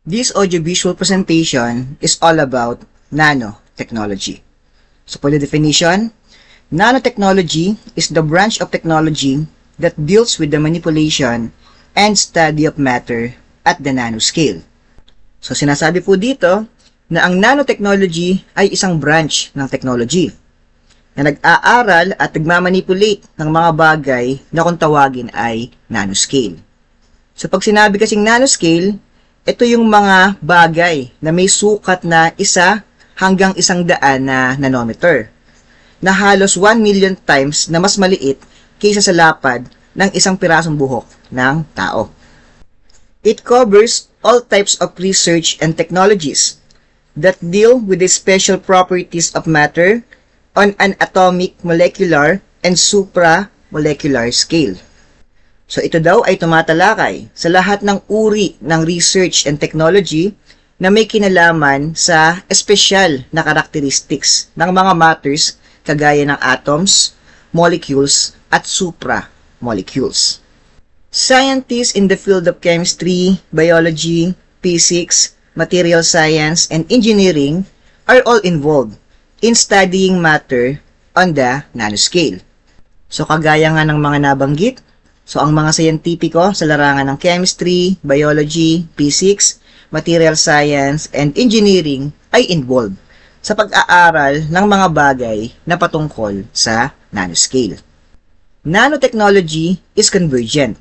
This audiovisual presentation is all about nanotechnology. So for the definition, nanotechnology is the branch of technology that deals with the manipulation and study of matter at the nanoscale. So sinasabi po dito na ang nanotechnology ay isang branch ng technology na nag-aaral at nagmamanipulate ng mga bagay na kung tawagin ay nanoscale. So pag sinabi kasing nanoscale, ito yung mga bagay na may sukat na 1 hanggang 100 na nanometer, na halos 1 million times na mas maliit kaysa sa lapad ng isang pirasong buhok ng tao. It covers all types of research and technologies that deal with the special properties of matter on an atomic, molecular, and supramolecular scale. So ito daw ay tumatalakay sa lahat ng uri ng research and technology na may kinalaman sa espesyal na characteristics ng mga matters kagaya ng atoms, molecules, at supramolecules. Scientists in the field of chemistry, biology, physics, material science, and engineering are all involved in studying matter on the nanoscale. So kagaya nga ng mga nabanggit, so ang mga siyentipiko sa larangan ng chemistry, biology, physics, material science, and engineering ay involved sa pag-aaral ng mga bagay na patungkol sa nanoscale. Nanotechnology is convergent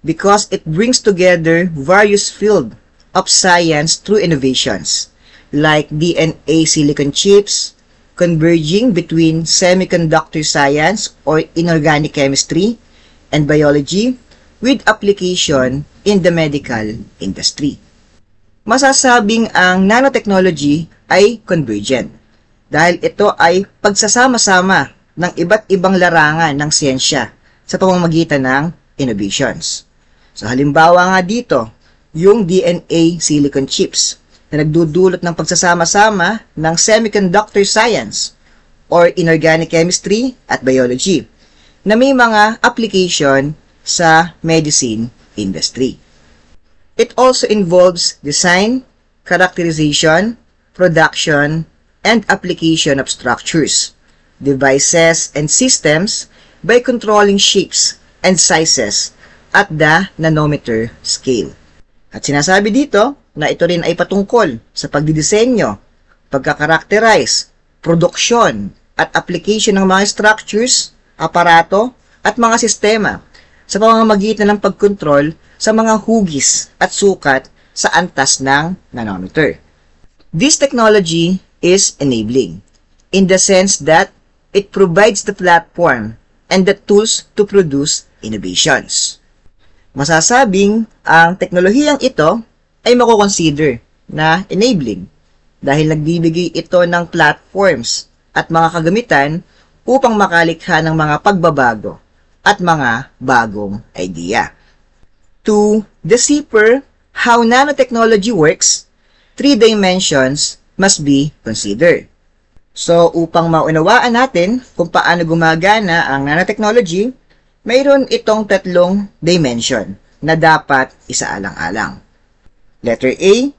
because it brings together various fields of science through innovations like DNA silicon chips, converging between semiconductor science or inorganic chemistry, and biology with application in the medical industry. Masasabing ang nanotechnology ay convergent dahil ito ay pagsasama-sama ng iba't ibang larangan ng siyensya sa pamamagitan ng innovations. So halimbawa nga dito, yung DNA silicon chips na nagdudulot ng pagsasama-sama ng semiconductor science or inorganic chemistry at biology na may mga application sa medicine industry. It also involves design, characterization, production, and application of structures, devices, and systems by controlling shapes and sizes at the nanometer scale. At sinasabi dito na ito rin ay patungkol sa pagdidisenyo, pagkakarakterize, produksyon, at application ng mga structures, aparato, at mga sistema sa pamamagitan ng pagkontrol sa mga hugis at sukat sa antas ng nanometer. This technology is enabling in the sense that it provides the platform and the tools to produce innovations. Masasabing ang teknolohiyang ito ay mako-consider na enabling dahil nagbibigay ito ng platforms at mga kagamitan upang makalikha ng mga pagbabago at mga bagong idea. To decipher how nanotechnology works, 3 dimensions must be considered. So, upang maunawaan natin kung paano gumagana ang nanotechnology, mayroon itong 3 dimension na dapat isaalang-alang. Letter A,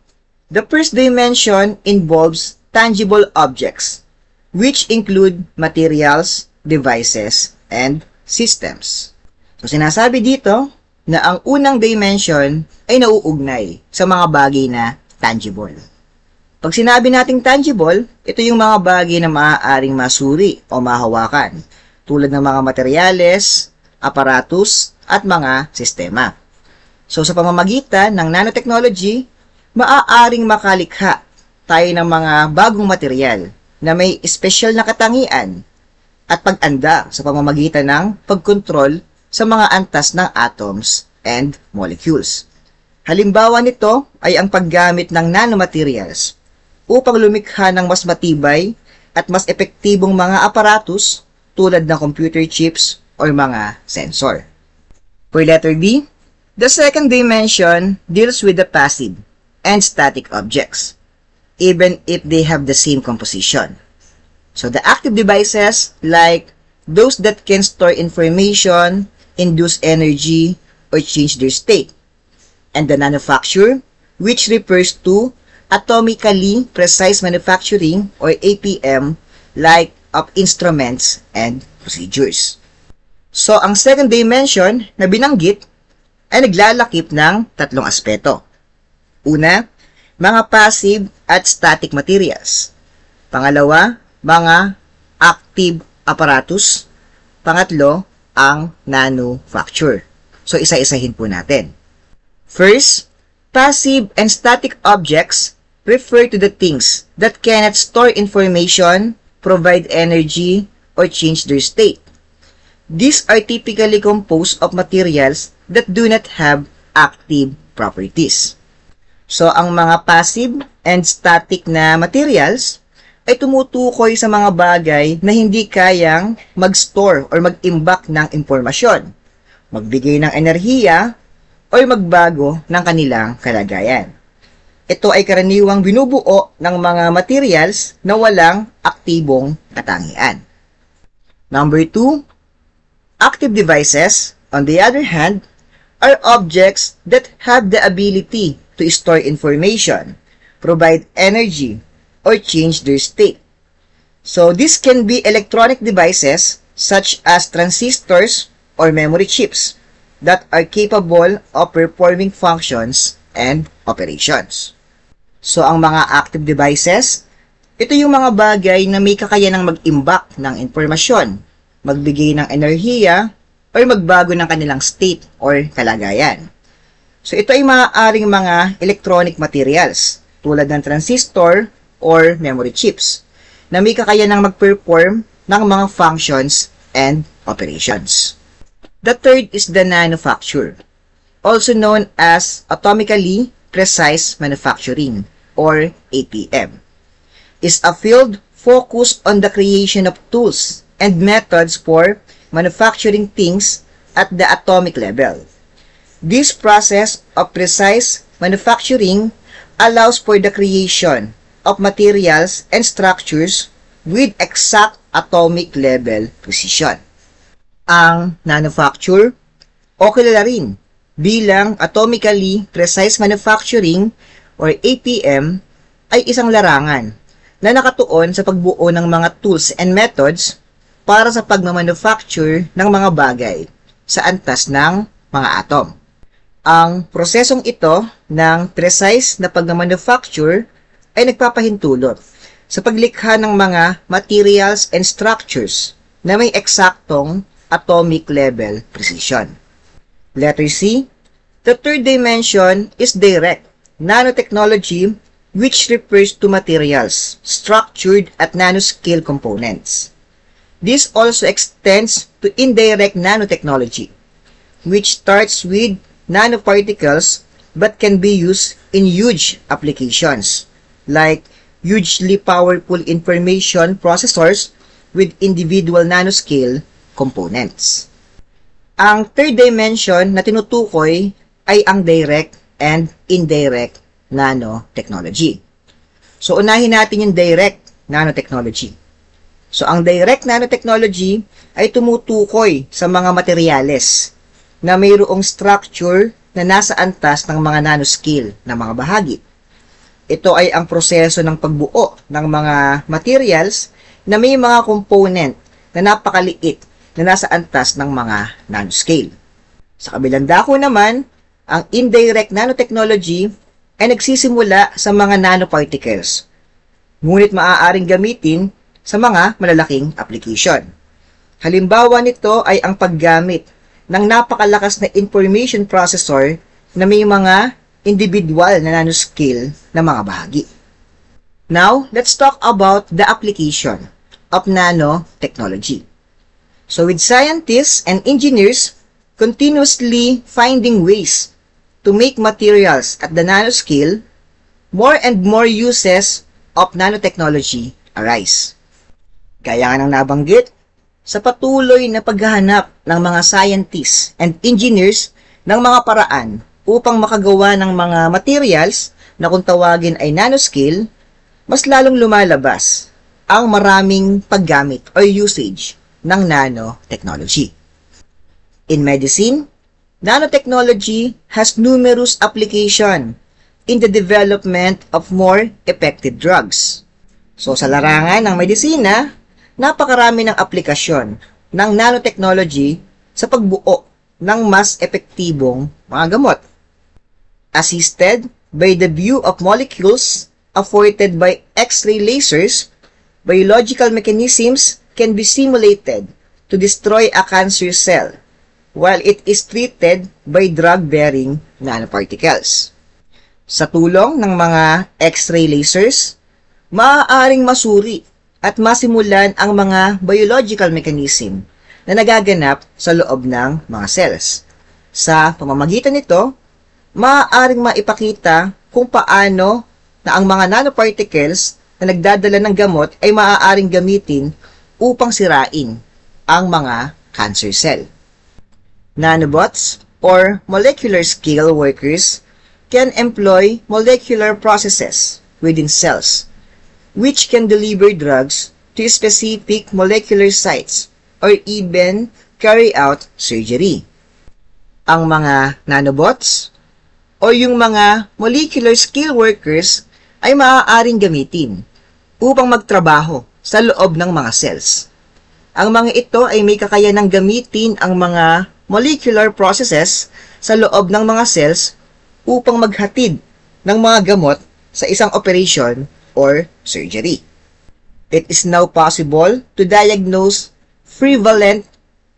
the first dimension involves tangible objects, which include materials, devices, and systems. So, sinasabi dito na ang unang dimension ay nauugnay sa mga bagay na tangible. Pag sinabi nating tangible, ito yung mga bagay na maaaring masuri o mahawakan, tulad ng mga materyales, aparatus, at mga sistema. So, sa pamamagitan ng nanotechnology, maaaring makalikha tayo ng mga bagong material na may espesyal na katangian at pag-anda sa pamamagitan ng pagkontrol sa mga antas ng atoms and molecules. Halimbawa nito ay ang paggamit ng nanomaterials upang lumikha ng mas matibay at mas epektibong mga aparatus tulad ng computer chips o mga sensor. For letter B, the second dimension deals with the passive and static objects, even if they have the same composition. So the active devices, like those that can store information, induce energy, or change their state. And the manufacture, which refers to atomically precise manufacturing or APM like of instruments and procedures. So, ang second dimension na binanggit ay naglalakip ng tatlong aspeto. Una, mga passive at static materials. Pangalawa, mga active apparatus. Pangatlo, ang manufacture. So, isa-isahin po natin. First, passive and static objects refer to the things that cannot store information, provide energy, or change their state. These are typically composed of materials that do not have active properties. So, ang mga passive and static na materials ay tumutukoy sa mga bagay na hindi kayang mag-store or mag-imbak ng impormasyon, magbigay ng enerhiya, o magbago ng kanilang kalagayan. Ito ay karaniwang binubuo ng mga materials na walang aktibong katangian. Number 2, active devices, on the other hand, are objects that have the ability to store information, provide energy, or change their state. So, this can be electronic devices such as transistors or memory chips that are capable of performing functions and operations. So, ang mga active devices, ito yung mga bagay na may kakayanang mag-imbak ng impormasyon, magbigay ng enerhiya, or magbago ng kanilang state or kalagayan. So, ito ay maaaring mga electronic materials tulad ng transistor or memory chips na may kakayanang mag-perform ng mga functions and operations. The third is the manufacture, also known as atomically precise manufacturing or APM. Is a field focused on the creation of tools and methods for manufacturing things at the atomic level. This process of precise manufacturing allows for the creation of materials and structures with exact atomic level precision. Ang manufacture, o kilala rin bilang atomically precise manufacturing or APM, ay isang larangan na nakatuon sa pagbuo ng mga tools and methods para sa pagmamanufacture ng mga bagay sa antas ng mga atom. Ang prosesong ito ng precise na pagmamanufacture ay nagpapahintulot sa paglikha ng mga materials and structures na may eksaktong atomic level precision. Letter C, the third dimension is direct nanotechnology, which refers to materials structured at nanoscale components. This also extends to indirect nanotechnology, which starts with nanoparticles but can be used in huge applications like hugely powerful information processors with individual nanoscale components. Ang third dimension na tinutukoy ay ang direct and indirect nanotechnology. So, unahin natin yung direct nanotechnology. So, ang direct nanotechnology ay tumutukoy sa mga materyales na mayroong structure na nasa antas ng mga nanoscale na mga bahagi. Ito ay ang proseso ng pagbuo ng mga materials na may mga component na napakaliit na nasa antas ng mga nanoscale. Sa kabilang dako naman, ang indirect nanotechnology ay nagsisimula sa mga nanoparticles, ngunit maaaring gamitin sa mga malalaking application. Halimbawa nito ay ang paggamit ng napakalakas na information processor na may mga individual na nanoscale na mga bahagi. Now, let's talk about the application of nanotechnology. So, with scientists and engineers continuously finding ways to make materials at the nanoscale, more and more uses of nanotechnology arise. Gaya nga ng nabanggit, sa patuloy na paghahanap ng mga scientists and engineers ng mga paraan upang makagawa ng mga materials na kung tawagin ay nanoscale, mas lalong lumalabas ang maraming paggamit or usage ng nanotechnology. In medicine, nanotechnology has numerous applications in the development of more effective drugs. So sa larangan ng medisina, napakarami ng aplikasyon ng nanotechnology sa pagbuo ng mas epektibong mga gamot. Assisted by the view of molecules afforded by X-ray lasers, biological mechanisms can be simulated to destroy a cancer cell while it is treated by drug-bearing nanoparticles. Sa tulong ng mga X-ray lasers, maaaring masuri at masimulan ang mga biological mechanism na nagaganap sa loob ng mga cells. Sa pamamagitan nito, maaaring maipakita kung paano na ang mga nanoparticles na nagdadala ng gamot ay maaaring gamitin upang sirain ang mga cancer cell. Nanobots or molecular scale workers can employ molecular processes within cells, which can deliver drugs to specific molecular sites or even carry out surgery. Ang mga nanobots o yung mga molecular scale workers ay maaaring gamitin upang magtrabaho sa loob ng mga cells. Ang mga ito ay may kakayanang gamitin ang mga molecular processes sa loob ng mga cells upang maghatid ng mga gamot sa isang operation or surgery. It is now possible to diagnose prevalent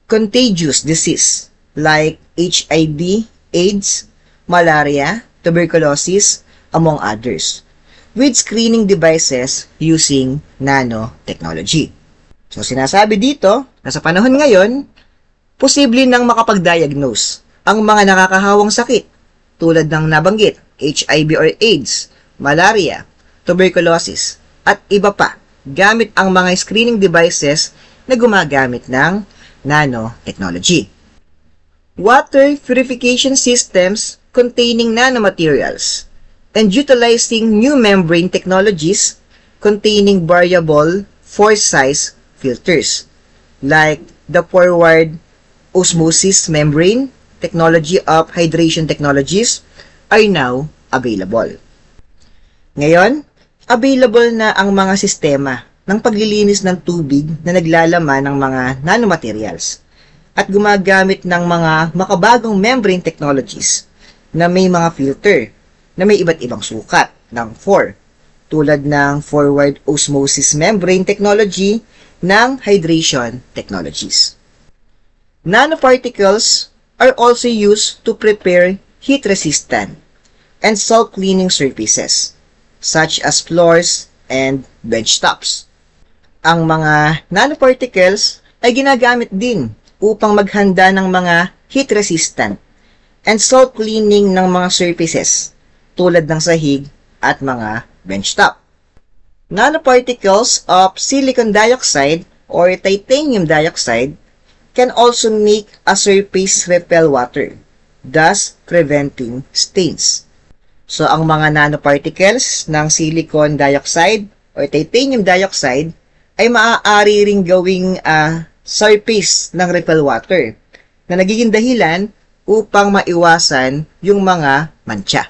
contagious disease like HIV, AIDS, malaria, tuberculosis, among others, with screening devices using nanotechnology. So sinasabi dito na sa panahon ngayon, posible nang makapag-diagnose ang mga nakakahawang sakit tulad ng nabanggit, HIV or AIDS, malaria, tuberculosis, at iba pa gamit ang mga screening devices na gumagamit ng nanotechnology. Water purification systems containing nanomaterials and utilizing new membrane technologies containing variable force size filters like the forward osmosis membrane technology of hydration technologies are now available. Ngayon, available na ang mga sistema ng paglilinis ng tubig na naglalaman ng mga nanomaterials at gumagamit ng mga makabagong membrane technologies na may mga filter na may iba't ibang sukat ng 4 tulad ng forward osmosis membrane technology ng hydration technologies. Nanoparticles are also used to prepare heat-resistant and self-cleaning surfaces such as floors and bench tops. Ang mga nanoparticles ay ginagamit din upang maghanda ng mga heat-resistant and self-cleaning ng mga surfaces tulad ng sahig at mga bench top. Nanoparticles of silicon dioxide or titanium dioxide can also make a surface repel water, thus preventing stains. So, ang mga nanoparticles ng silicon dioxide or titanium dioxide ay maaari ring gawing surface ng repel water na nagiging dahilan upang maiwasan yung mga mancha.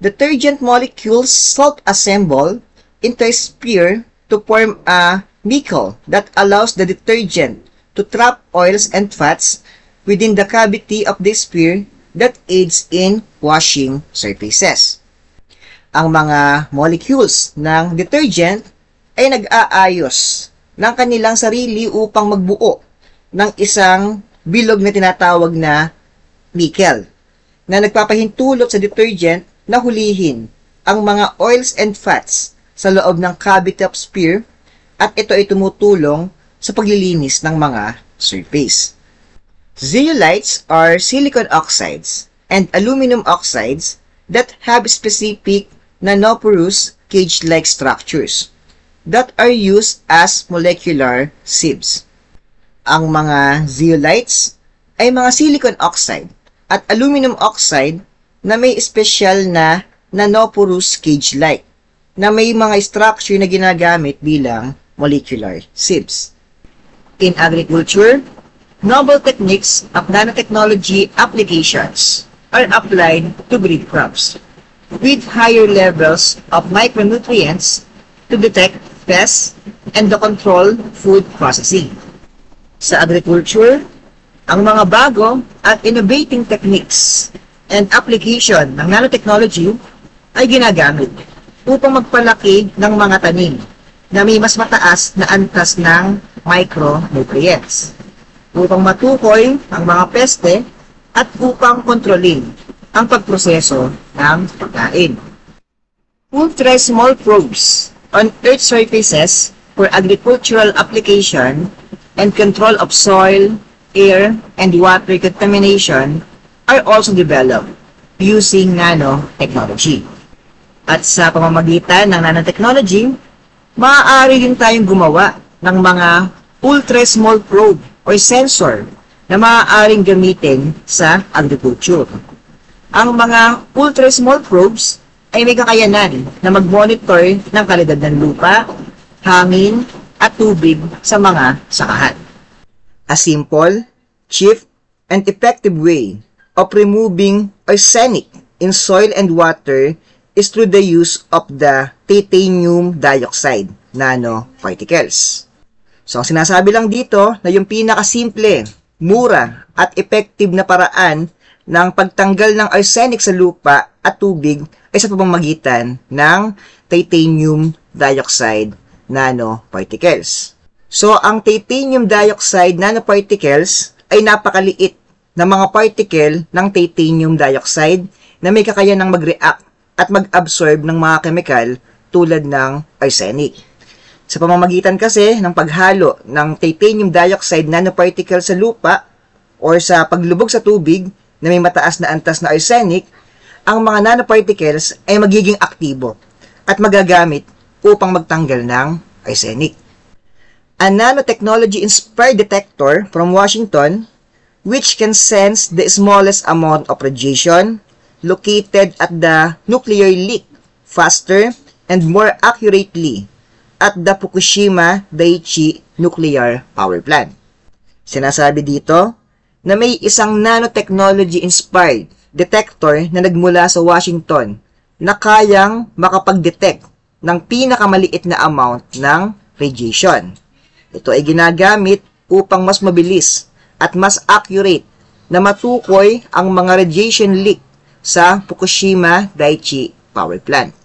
Detergent molecules self-assemble into a sphere to form a nickel that allows the detergent to trap oils and fats within the cavity of the sphere that aids in washing surfaces. Ang mga molecules ng detergent ay nag-aayos ng kanilang sarili upang magbuo ng isang bilog na tinatawag na nickel na nagpapahintulot sa detergent na hulihin ang mga oils and fats sa loob ng cavity of sphere at ito ay tumutulong sa paglilinis ng mga surface. Zeolites are silicon oxides and aluminum oxides that have specific nanoporous cage-like structures that are used as molecular sieves. Ang mga zeolites ay mga silicon oxide at aluminum oxide na may espesyal na nanoporous cage-like na may mga structure na ginagamit bilang molecular sieves. In agriculture, novel techniques of nanotechnology applications are applied to breed crops. with higher levels of micronutrients to detect pests and to control food processing. Sa agriculture, ang mga bago at innovating techniques and application ng nanotechnology ay ginagamit upang magpalaki ng mga tanim na may mas mataas na antas ng micronutrients, upang matukoy ang mga peste at upang kontrolin ang pagproseso ng pagkain. Ultra-small probes on earth surfaces for agricultural application and control of soil, air, and water contamination are also developed using nanotechnology. At sa pamamagitan ng nanotechnology, maaari din tayong gumawa ng mga ultra-small probe or sensor na maaaring gamitin sa agriculture. Ang mga ultra-small probes ay may kakayanan na mag-monitor ng kalidad ng lupa, hangin, at tubig sa mga sakahan. A simple, cheap, and effective way of removing arsenic in soil and water is through the use of the titanium dioxide nanoparticles. So, ang sinasabi lang dito na yung pinakasimple, mura, at effective na paraan ng pagtanggal ng arsenic sa lupa at tubig ay sa pamamagitan ng titanium dioxide nanoparticles. So, ang titanium dioxide nanoparticles ay napakaliit na mga particle ng titanium dioxide na may kakayanang mag-react at mag-absorb ng mga chemical tulad ng arsenic. Sa pamamagitan kasi ng paghalo ng titanium dioxide nanoparticles sa lupa or sa paglubog sa tubig na may mataas na antas na arsenic, ang mga nanoparticles ay magiging aktibo at magagamit upang magtanggal ng arsenic. A nanotechnology-inspired detector from Washington, which can sense the smallest amount of radiation located at the nuclear leak faster and more accurately at the Fukushima Daiichi Nuclear Power Plant. Sinasabi dito na may isang nanotechnology-inspired detector na nagmula sa Washington na kayang makapag-detect ng pinakamaliit na amount ng radiation. Ito ay ginagamit upang mas mabilis at mas accurate na matukoy ang mga radiation leak sa Fukushima Daiichi Power Plant.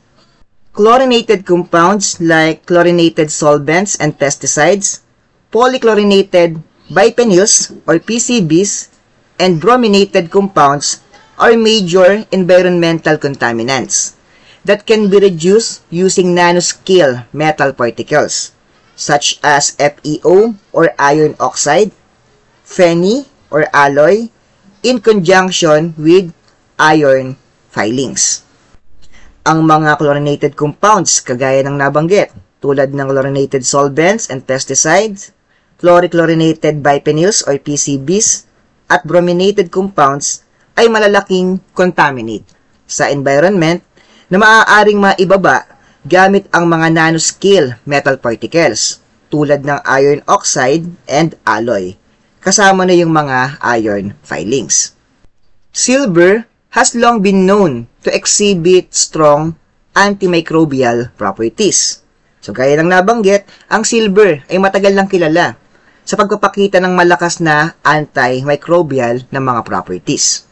Chlorinated compounds like chlorinated solvents and pesticides, polychlorinated biphenyls or PCBs, and brominated compounds are major environmental contaminants that can be reduced using nanoscale metal particles such as FeO or iron oxide, Fe or alloy, in conjunction with iron filings. Ang mga chlorinated compounds kagaya ng nabanggit tulad ng chlorinated solvents and pesticides, polychlorinated biphenyls or PCBs, at brominated compounds ay malalaking contaminant sa environment na maaaring maibaba gamit ang mga nanoscale metal particles tulad ng iron oxide and alloy, kasama na yung mga iron filings. Silver has long been known to exhibit strong antimicrobial properties. So, gaya ng nabanggit, ang silver ay matagal lang kilala sa pagpapakita ng malakas na antimicrobial na mga properties.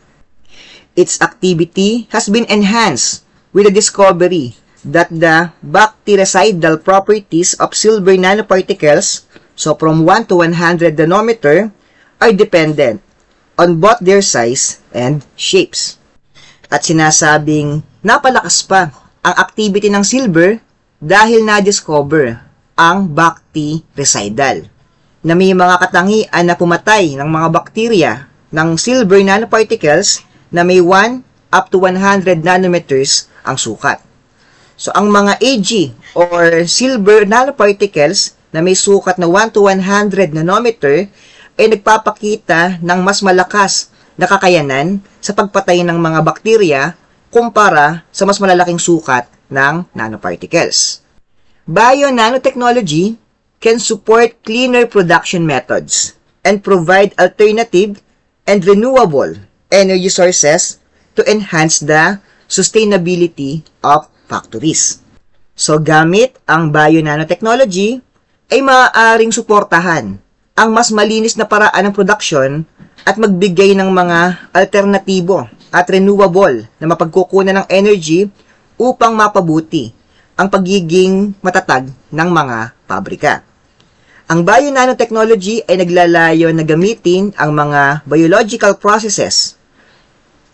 Its activity has been enhanced with the discovery that the bactericidal properties of silver nanoparticles, so from 1 to 100 nanometer, are dependent on both their size and shapes. At sinasabing napalakas pa ang activity ng silver dahil na-discover ang bactericidal na may mga katangian na pumatay ng mga bakterya ng silver nanoparticles na may 1 up to 100 nanometers ang sukat. So, ang mga Ag or silver nanoparticles na may sukat na 1 to 100 nanometer ay nagpapakita ng mas malakas na kakayanan sa pagpatay ng mga bakterya kumpara sa mas malalaking sukat ng nanoparticles. Bio-nanotechnology can support cleaner production methods and provide alternative and renewable energy sources to enhance the sustainability of factories. So gamit ang bio-nanotechnology ay maaaring suportahan ang mas malinis na paraan ng production at magbigay ng mga alternatibo at renewable na mapagkukunan ng energy upang mapabuti ang pagiging matatag ng mga pabrika. Ang bio-nanotechnology ay naglalayo na gamitin ang mga biological processes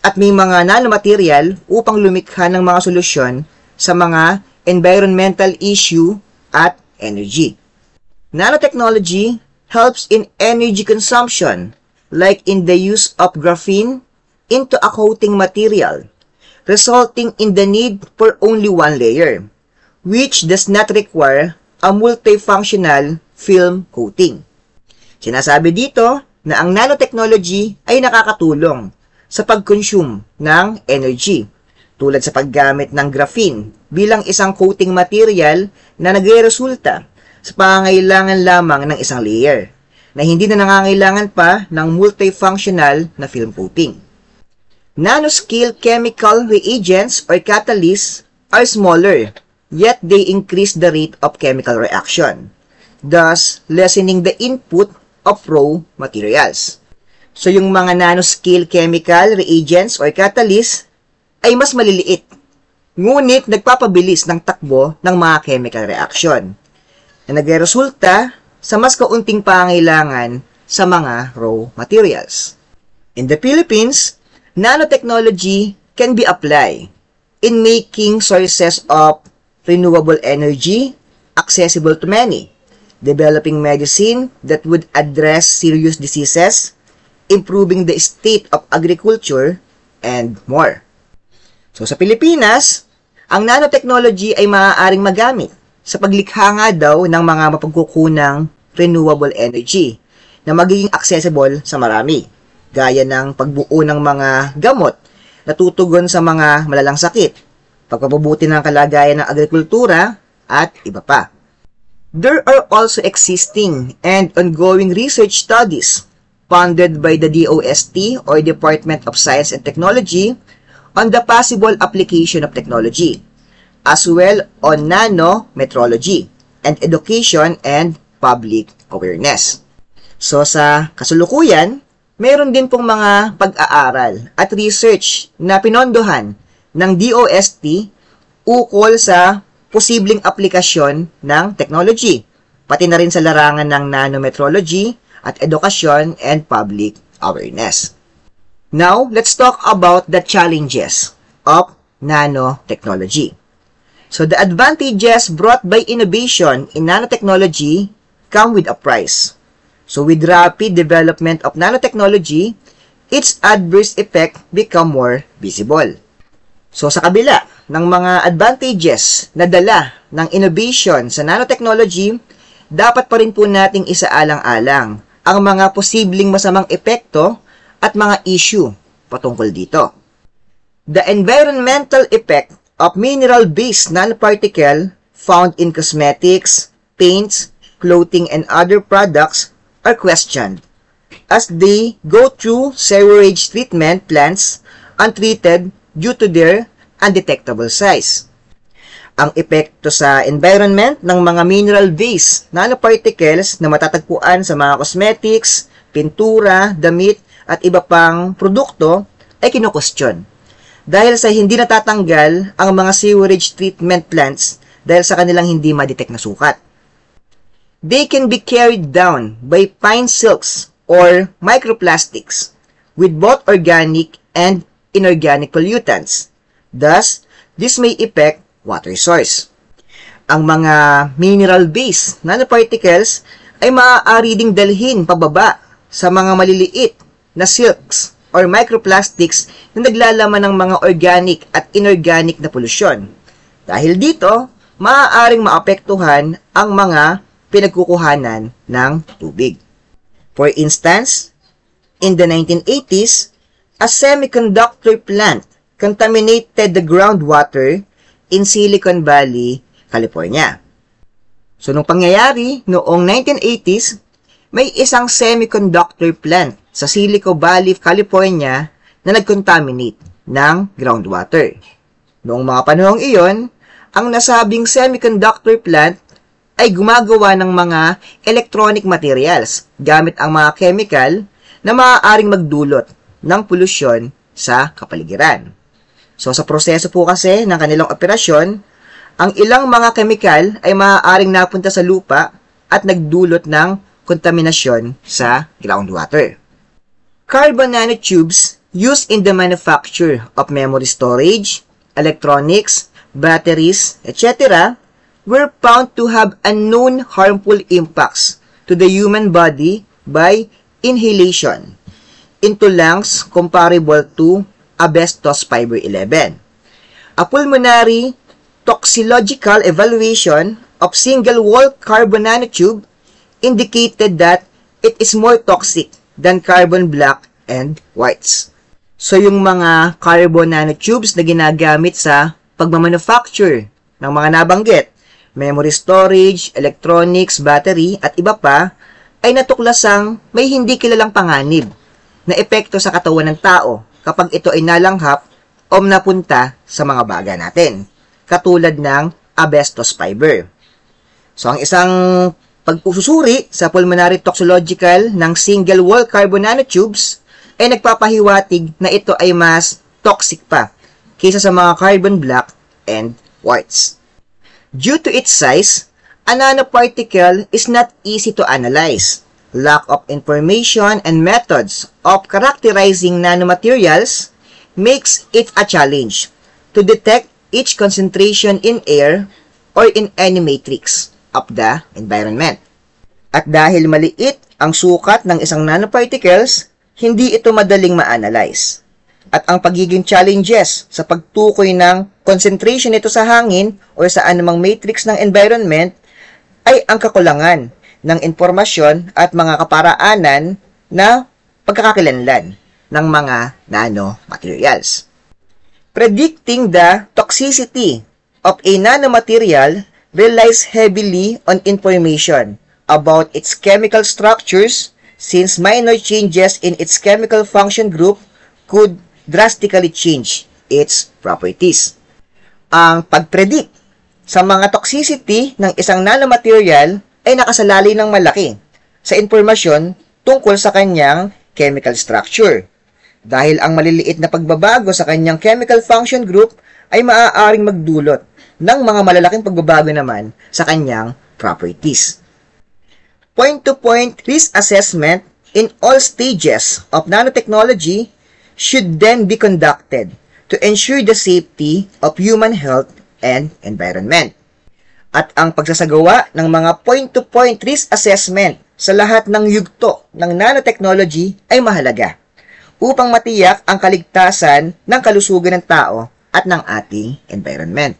at may mga nanomaterial upang lumikha ng mga solusyon sa mga environmental issue at energy. Nanotechnology helps in energy consumption, like in the use of graphene into a coating material, resulting in the need for only one layer, which does not require a multifunctional film coating. Sinasabi dito na ang nanotechnology ay nakakatulong sa pag-consume ng energy, tulad sa paggamit ng graphene bilang isang coating material na nagre-resulta sa pangangailangan lamang ng isang layer, na hindi na nangangailangan pa ng multifunctional na film coating. Nanoscale chemical reagents or catalysts are smaller, yet they increase the rate of chemical reaction, thus lessening the input of raw materials. So yung mga nanoscale chemical reagents or catalysts ay mas maliliit, ngunit nagpapabilis ng takbo ng mga chemical reaction, na nagresulta sa mas kaunting pangailangan sa mga raw materials. In the Philippines, nanotechnology can be applied in making sources of renewable energy accessible to many, developing medicine that would address serious diseases, improving the state of agriculture, and more. So sa Pilipinas, ang nanotechnology ay maaaring magamit sa paglikha nga daw ng mga mapagkukunang renewable energy na magiging accessible sa marami, gaya ng pagbuo ng mga gamot na tutugon sa mga malalang sakit, pagpapabuti ng kalagayan ng agrikultura, at iba pa. There are also existing and ongoing research studies funded by the DOST or Department of Science and Technology on the possible application of technology, as well on nanometrology and education and public awareness. So sa kasulukuyan, meron din pong mga pag-aaral at research na pinondohan ng DOST ukol sa posibleng aplikasyon ng technology, pati na rin sa larangan ng nanometrology at edukasyon and public awareness. Now, let's talk about the challenges of nanotechnology. So, the advantages brought by innovation in nanotechnology come with a price. So, with rapid development of nanotechnology, its adverse effect become more visible. So, sa kabila ng mga advantages na dala ng innovation sa nanotechnology, dapat pa rin po nating isaalang-alang ang mga posibleng masamang epekto at mga issue patungkol dito. The environmental effect of mineral-based nanoparticle found in cosmetics, paints, clothing, and other products are questioned as they go through sewerage treatment plants untreated due to their undetectable size. Ang epekto sa environment ng mga mineral-based nanoparticles na matatagpuan sa mga cosmetics, pintura, damit, at iba pang produkto ay kino-question dahil sa hindi natatanggal ang mga sewerage treatment plants dahil sa kanilang hindi ma-detect na sukat. They can be carried down by fine silks or microplastics with both organic and inorganic pollutants. Thus, this may affect water source. Ang mga mineral-based nanoparticles ay maaari ding dalhin pababa sa mga maliliit na silks or microplastics na naglalaman ng mga organic at inorganic na polusyon. Dahil dito, maaaring maapektuhan ang mga pinagkukuhanan ng tubig. For instance, in the 1980s, a semiconductor plant contaminated the groundwater in Silicon Valley, California. So, nung pangyayari noong 1980s, may isang semiconductor plant sa Silicon Valley, California na nag-contaminate ng groundwater. Noong mga panahong iyon, ang nasabing semiconductor plant ay gumagawa ng mga electronic materials gamit ang mga chemical na maaaring magdulot ng polusyon sa kapaligiran. So sa proseso po kasi ng kanilang operasyon, ang ilang mga chemical ay maaaring napunta sa lupa at nagdulot ng kontaminasyon sa groundwater. Carbon nanotubes used in the manufacture of memory storage, electronics, batteries, etc. were found to have unknown harmful impacts to the human body by inhalation into lungs comparable to asbestos fiber 11. A pulmonary toxicological evaluation of single-wall carbon nanotube indicated that it is more toxic than carbon black and whites. So yung mga carbon nanotubes na ginagamit sa pagmamanufacture ng mga nabanggit, memory storage, electronics, battery, at iba pa, ay natuklasang may hindi kilalang panganib na epekto sa katawan ng tao kapag ito ay nalanghap o napunta sa mga baga natin, katulad ng asbestos fiber. So, ang isang pagpususuri sa pulmonary toxicological ng single-wall carbon nanotubes ay nagpapahiwatig na ito ay mas toxic pa kaysa sa mga carbon black and whites. Due to its size, a nanoparticle is not easy to analyze. Lack of information and methods of characterizing nanomaterials makes it a challenge to detect each concentration in air or in any matrix of the environment. At dahil maliit ang sukat ng isang nanoparticles, hindi ito madaling ma-analyze. At ang pagiging challenges sa pagtukoy ng concentration nito sa hangin o sa anumang matrix ng environment ay ang kakulangan ng impormasyon at mga kaparaanan na pagkakakilanlan ng mga nanomaterials. Predicting the toxicity of a nanomaterial relies heavily on information about its chemical structures since minor changes in its chemical function group could drastically change its properties. Ang pag-predict sa mga toxicity ng isang nanomaterial ay nakasalalay ng malaki sa impormasyon tungkol sa kanyang chemical structure. Dahil ang maliliit na pagbabago sa kanyang chemical function group ay maaaring magdulot ng mga malalaking pagbabago naman sa kanyang properties. Point-to-point risk assessment in all stages of nanotechnology should then be conducted to ensure the safety of human health and environment. At ang pagsasagawa ng mga point-to-point risk assessment sa lahat ng yugto ng nanotechnology ay mahalaga upang matiyak ang kaligtasan ng kalusugan ng tao at ng ating environment.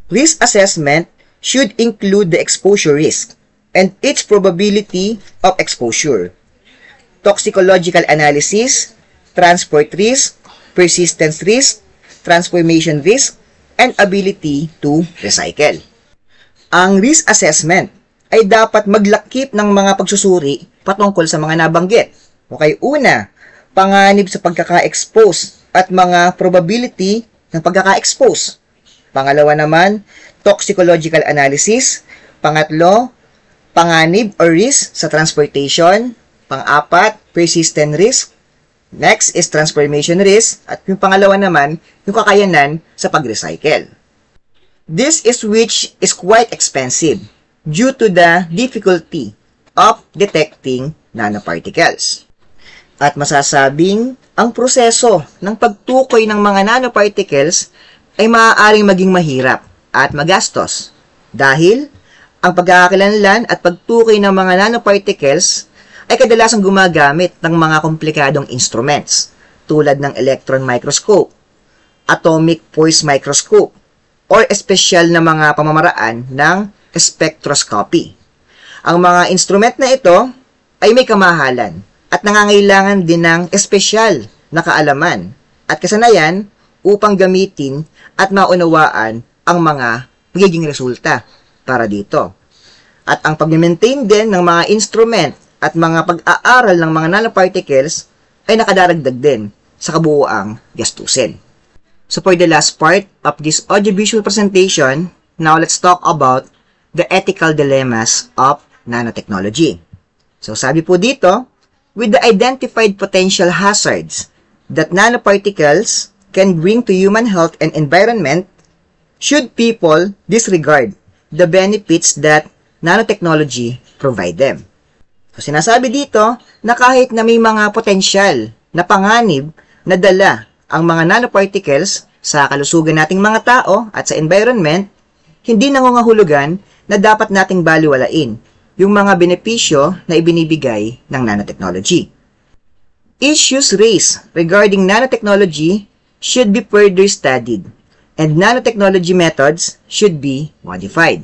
Risk assessment should include the exposure risk and its probability of exposure, toxicological analysis, transport risk, persistence risk, transformation risk, and ability to recycle. Ang risk assessment ay dapat maglakip ng mga pagsusuri patungkol sa mga nabanggit. Okay, una, panganib sa pagkaka-expose at mga probability ng pagkaka-expose. Pangalawa naman, toxicological analysis. Pangatlo, panganib or risk sa transportation. Pang-apat, persistent risk. Next is transformation risk. At yung pangalawa naman, yung kakayanan sa pag-recycle. This is which is quite expensive due to the difficulty of detecting nanoparticles. At masasabing, ang proseso ng pagtukoy ng mga nanoparticles ay maaaring maging mahirap at magastos dahil ang pagkakakilanlan at pagtukoy ng mga nanoparticles ay kadalasang gumagamit ng mga komplikadong instruments tulad ng electron microscope, atomic force microscope, or espesyal na mga pamamaraan ng spectroscopy. Ang mga instrument na ito ay may kamahalan at nangangailangan din ng espesyal na kaalaman at kasanayan upang gamitin at maunawaan ang mga magiging resulta para dito. At ang pag-maintain din ng mga instrument at mga pag-aaral ng mga nanoparticles ay nakadaragdag din sa kabuuang gastusin. So for the last part of this audiovisual presentation, now let's talk about the ethical dilemmas of nanotechnology. So sabi po dito, with the identified potential hazards that nanoparticles can bring to human health and environment, should people disregard the benefits that nanotechnology provide them? So sinasabi dito na kahit na may mga potensyal na panganib na dala ang mga nanoparticles sa kalusugan nating mga tao at sa environment, hindi nangungahulugan na dapat nating baliwalain yung mga benepisyo na ibinibigay ng nanotechnology. Issues raised regarding nanotechnology should be further studied and nanotechnology methods should be modified.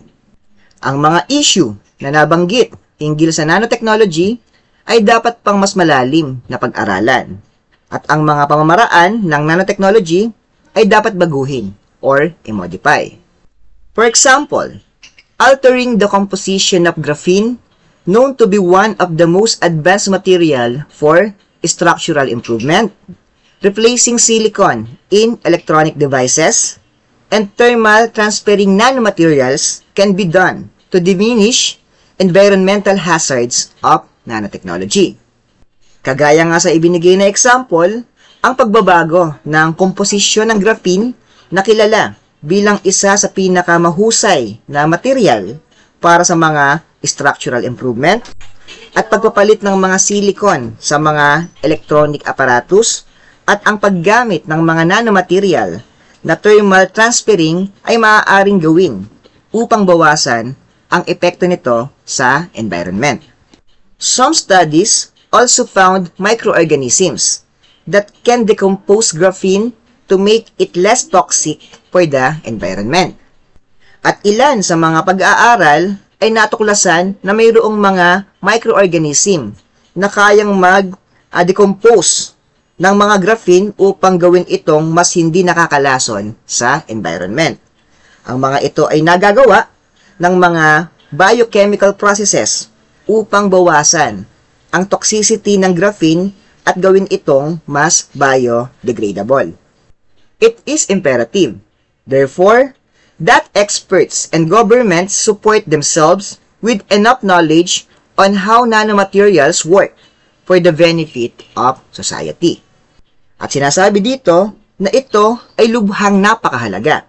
Ang mga issue na nabanggit hinggil sa nanotechnology ay dapat pang mas malalim na pag-aralan. At ang mga pamamaraan ng nanotechnology ay dapat baguhin or i-modify. For example, altering the composition of graphene, known to be one of the most advanced material for structural improvement, replacing silicon in electronic devices, and thermal transferring nanomaterials can be done to diminish environmental hazards of nanotechnology. Kagaya nga sa ibinigay na example, ang pagbabago ng komposisyon ng graphene na kilala bilang isa sa pinakamahusay na material para sa mga structural improvement at pagpapalit ng mga silicon sa mga electronic apparatus at ang paggamit ng mga nanomaterial na thermal transferring ay maaaring gawin upang bawasan ang epekto nito sa environment. Some studies also found microorganisms that can decompose graphene to make it less toxic for the environment. At ilan sa mga pag-aaral ay natuklasan na mayroong mga microorganism na kayang mag-decompose ng mga graphene upang gawin itong mas hindi nakakalason sa environment. Ang mga ito ay nagagawa ng mga biochemical processes upang bawasan ang toxicity ng graphene at gawin itong mas biodegradable. It is imperative, therefore, that experts and governments support themselves with enough knowledge on how nanomaterials work for the benefit of society. At sinasabi dito na ito ay lubhang napakahalaga,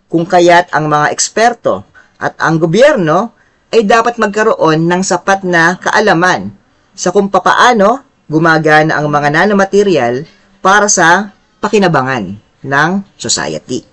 kung kaya't ang mga eksperto at ang gobyerno ay dapat magkaroon ng sapat na kaalaman sa kung papaano gumagana ang mga nanomaterial para sa pakinabangan ng society.